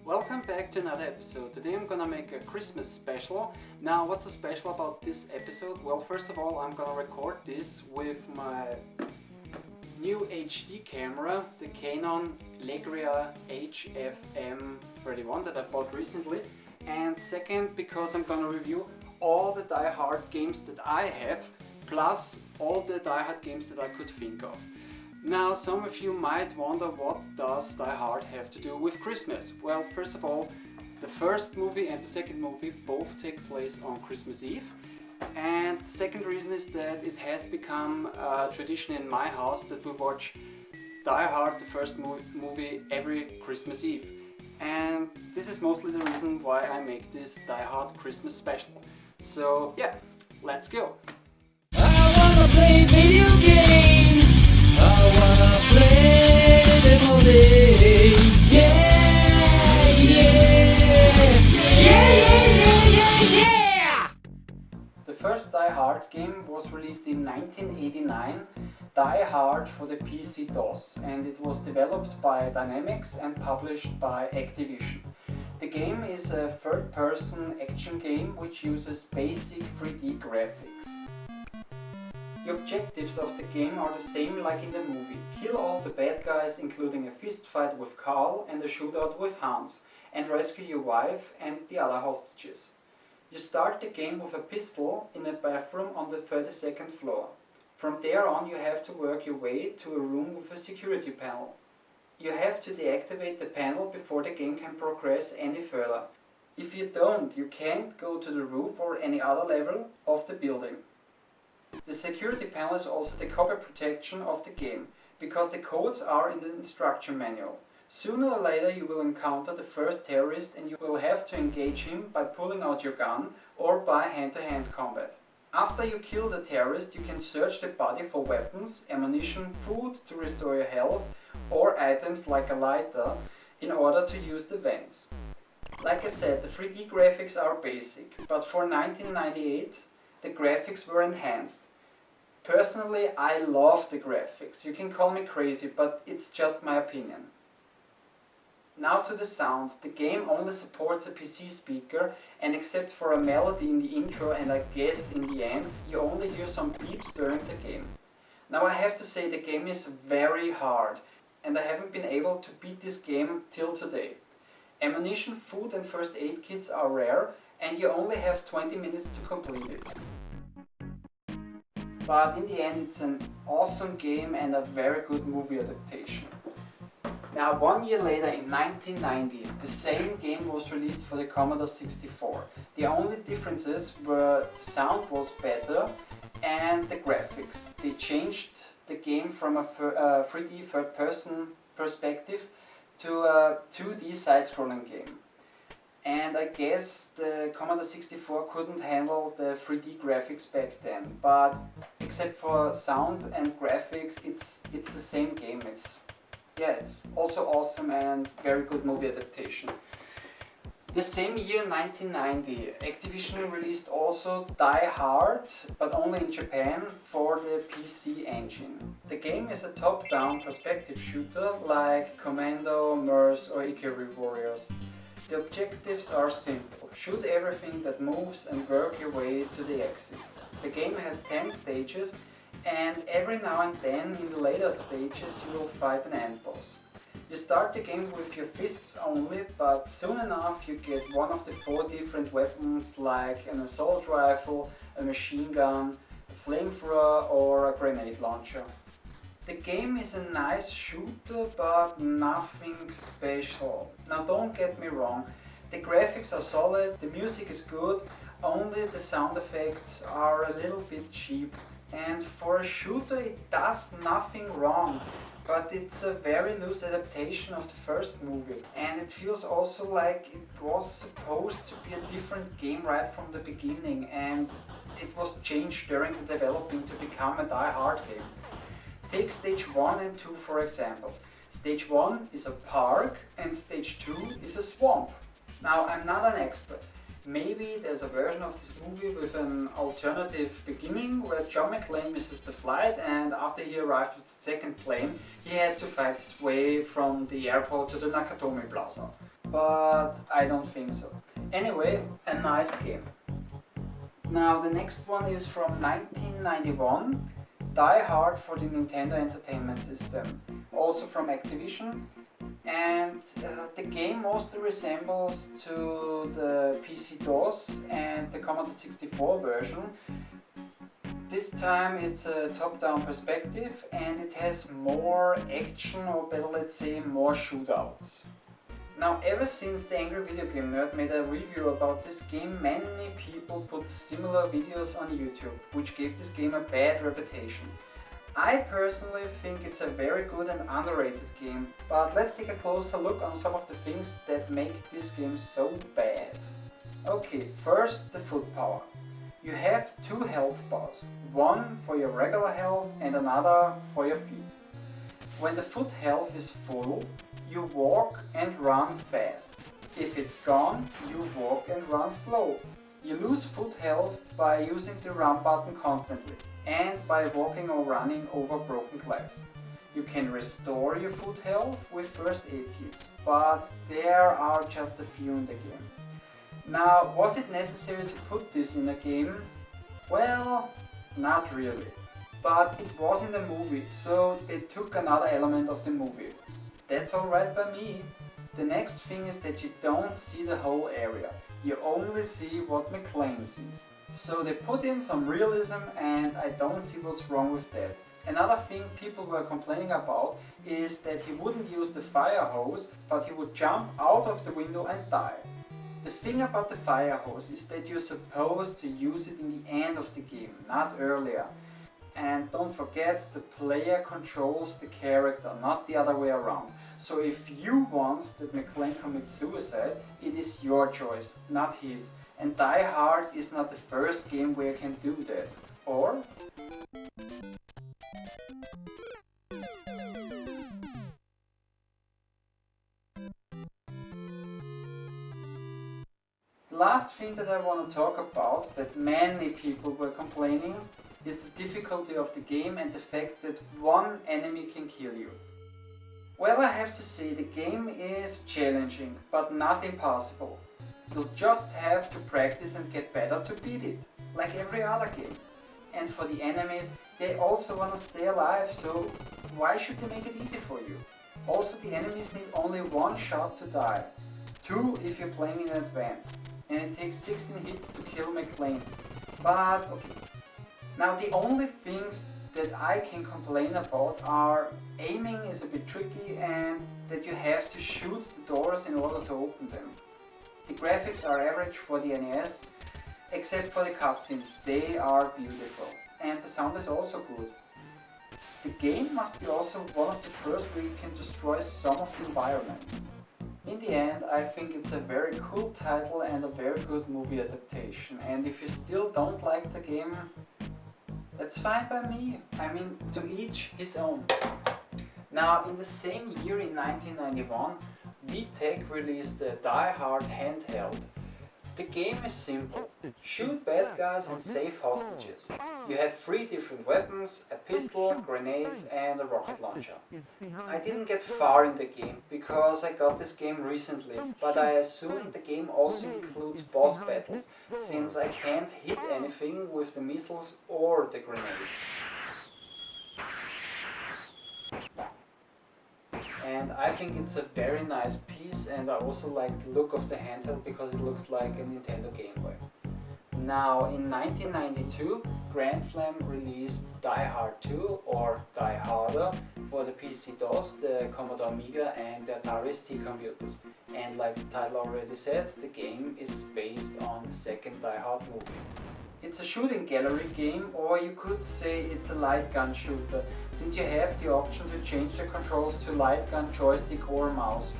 Welcome back to another episode. Today I'm gonna make a Christmas special. Now, what's so special about this episode? Well, first of all, I'm gonna record this with my new HD camera, the Canon Legria HFM31 that I bought recently. And second, because I'm gonna review all the Die Hard games that I have, plus all the Die Hard games that I could think of. Now, some of you might wonder, what does Die Hard have to do with Christmas? Well, first of all, the first movie and the second movie both take place on Christmas Eve. And the second reason is that it has become a tradition in my house that we watch Die Hard, the first movie, every Christmas Eve. And this is mostly the reason why I make this Die Hard Christmas special. So yeah, let's go! I wanna play video games. I wanna play them all day. Yeah, yeah, yeah. The first Die Hard game was released in 1989, Die Hard for the PC-DOS, and it was developed by Dynamics and published by Activision. The game is a third-person action game which uses basic 3D graphics. The objectives of the game are the same like in the movie. Kill all the bad guys, including a fist fight with Carl and a shootout with Hans, and rescue your wife and the other hostages. You start the game with a pistol in a bathroom on the 32nd floor. From there on you have to work your way to a room with a security panel. You have to deactivate the panel before the game can progress any further. If you don't, you can't go to the roof or any other level of the building. The security panel is also the copy protection of the game, because the codes are in the instruction manual. Sooner or later you will encounter the first terrorist and you will have to engage him by pulling out your gun or by hand-to-hand combat. After you kill the terrorist, you can search the body for weapons, ammunition, food to restore your health, or items like a lighter in order to use the vents. Like I said, the 3D graphics are basic, but for 1998 the graphics were enhanced. Personally, I love the graphics. You can call me crazy, but it's just my opinion. Now to the sound. The game only supports a PC speaker, and except for a melody in the intro and I guess in the end, you only hear some beeps during the game. Now I have to say, the game is very hard, and I haven't been able to beat this game till today. Ammunition, food and first aid kits are rare, and you only have 20 minutes to complete it. But in the end, it's an awesome game and a very good movie adaptation. Now, 1 year later, in 1990, the same game was released for the Commodore 64. The only differences were the sound was better and the graphics. They changed the game from a 3D third-person perspective to a 2D side-scrolling game. And I guess the Commodore 64 couldn't handle the 3D graphics back then, but except for sound and graphics, it's the same game. It's also awesome and very good movie adaptation. The same year, 1990, Activision released also Die Hard, but only in Japan, for the PC engine. The game is a top-down perspective shooter like Commando, MERS or Ikari Warriors. The objectives are simple. Shoot everything that moves and work your way to the exit. The game has 10 stages, and every now and then in the later stages you will fight an end boss. You start the game with your fists only, but soon enough you get one of the 4 different weapons like an assault rifle, a machine gun, a flamethrower or a grenade launcher. The game is a nice shooter, but nothing special. Now don't get me wrong, the graphics are solid, the music is good, only the sound effects are a little bit cheap. And for a shooter it does nothing wrong, but it's a very loose adaptation of the first movie. And it feels also like it was supposed to be a different game right from the beginning, and it was changed during the developing to become a Die Hard game. Take stage 1 and 2 for example. Stage 1 is a park and stage 2 is a swamp. Now, I'm not an expert. Maybe there's a version of this movie with an alternative beginning where John McClane misses the flight, and after he arrived with the second plane, he has to fight his way from the airport to the Nakatomi Plaza. but I don't think so. Anyway, a nice game. Now the next one is from 1991, Die Hard for the Nintendo Entertainment System, also from Activision. And the game mostly resembles to the PC-DOS and the Commodore 64 version. This time it's a top-down perspective and it has more action, or better let's say more shootouts. Now ever since the Angry Video Game Nerd made a review about this game, many people put similar videos on YouTube, which gave this game a bad reputation. I personally think it's a very good and underrated game, but let's take a closer look on some of the things that make this game so bad. Okay, first the foot power. You have two health bars, one for your regular health and another for your feet. When the foot health is full, you walk and run fast. If it's gone, you walk and run slow. You lose foot health by using the run button constantly and by walking or running over broken glass. You can restore your foot health with first aid kits, but there are just a few in the game. Now, was it necessary to put this in a game? Well, not really. But it was in the movie, so they took another element of the movie. That's alright by me. The next thing is that you don't see the whole area. You only see what McClane sees. So they put in some realism and I don't see what's wrong with that. Another thing people were complaining about is that he wouldn't use the fire hose, but he would jump out of the window and die. The thing about the fire hose is that you're supposed to use it in the end of the game, not earlier. And don't forget, the player controls the character, not the other way around. So if you want that McClane commits suicide, it is your choice, not his. And Die Hard is not the first game where you can do that. Or? The last thing that I want to talk about, that many people were complaining, is the difficulty of the game and the fact that one enemy can kill you. Well, I have to say the game is challenging, but not impossible. You'll just have to practice and get better to beat it, like every other game. And for the enemies, they also want to stay alive, so why should they make it easy for you? Also, the enemies need only one shot to die, 2 if you're playing in advance, and it takes 16 hits to kill McClane. But okay. Now the only things that I can complain about are aiming is a bit tricky and that you have to shoot the doors in order to open them. The graphics are average for the NES, except for the cutscenes. They are beautiful and the sound is also good. The game must be also one of the first where you can destroy some of the environment. In the end, I think it's a very cool title and a very good movie adaptation, and if you still don't like the game, that's fine by me. I mean, to each his own. Now, in the same year, in 1991, VTEC released the Die Hard handheld. The game is simple. Shoot bad guys and save hostages. You have 3 different weapons, a pistol, grenades and a rocket launcher. I didn't get far in the game because I got this game recently, but I assume the game also includes boss battles, since I can't hit anything with the missiles or the grenades. And I think it's a very nice piece, and I also like the look of the handheld because it looks like a Nintendo Game Boy. Now, in 1992, Grand Slam released Die Hard 2 or Die Harder for the PC-DOS, the Commodore Amiga and the Atari ST computers. And like the title already said, the game is based on the second Die Hard movie. It's a shooting gallery game, or you could say it's a light gun shooter, since you have the option to change the controls to light gun, joystick or mouse.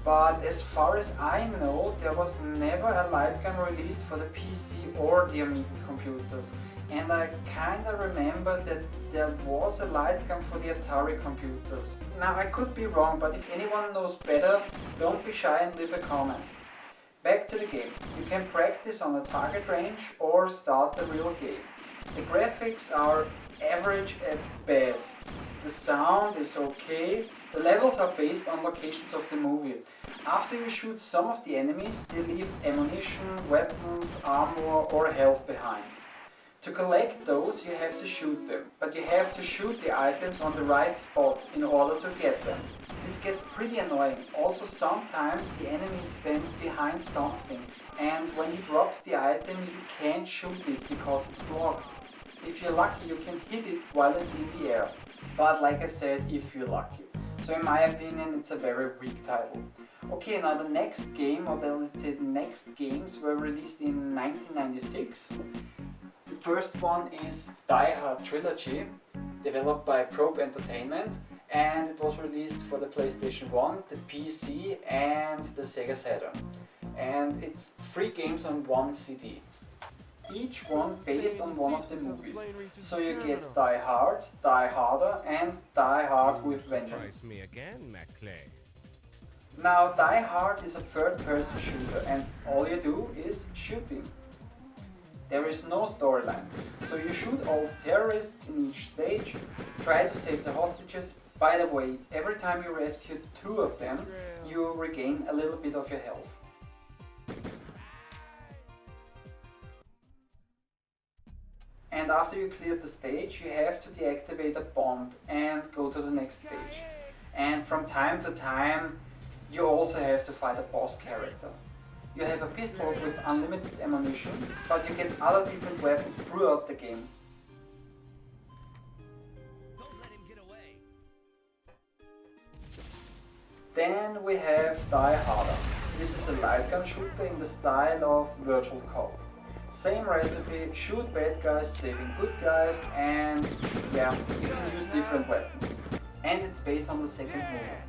But as far as I know, there was never a light gun released for the PC or the Amiga computers. And I kinda remember that there was a light gun for the Atari computers. Now I could be wrong, but if anyone knows better, don't be shy and leave a comment. Back to the game. You can practice on a target range or start the real game. The graphics are average at best. The sound is okay, The levels are based on locations of the movie. After you shoot some of the enemies, they leave ammunition, weapons, armor or health behind. To collect those you have to shoot them, but you have to shoot the items on the right spot in order to get them. This gets pretty annoying. Also sometimes the enemy stands behind something and when he drops the item you can't shoot it because it's blocked. If you're lucky you can hit it while it's in the air. But like I said, if you're lucky. So in my opinion it's a very weak title. Okay, now the next game, or let's say the next games were released in 1996. The first one is Die Hard Trilogy, developed by Probe Entertainment, and it was released for the PlayStation 1, the PC and the Sega Saturn. And it's 3 games on 1 CD. Each one based on one of the movies. So you get Die Hard, Die Harder and Die Hard with Vengeance. Me again, McClay. Now Die Hard is a third-person shooter and all you do is shooting. There is no storyline, so you shoot all the terrorists in each stage, try to save the hostages. By the way, every time you rescue 2 of them, you regain a little bit of your health. And after you clear the stage, you have to deactivate a bomb and go to the next stage. And from time to time, you also have to fight a boss character. You have a pistol with unlimited ammunition, but you get other different weapons throughout the game. Don't let him get away. Then we have Die Harder. This is a light gun shooter in the style of Virtual Cop. Same recipe, shoot bad guys, saving good guys, and yeah, you can use different weapons. And it's based on the second movie.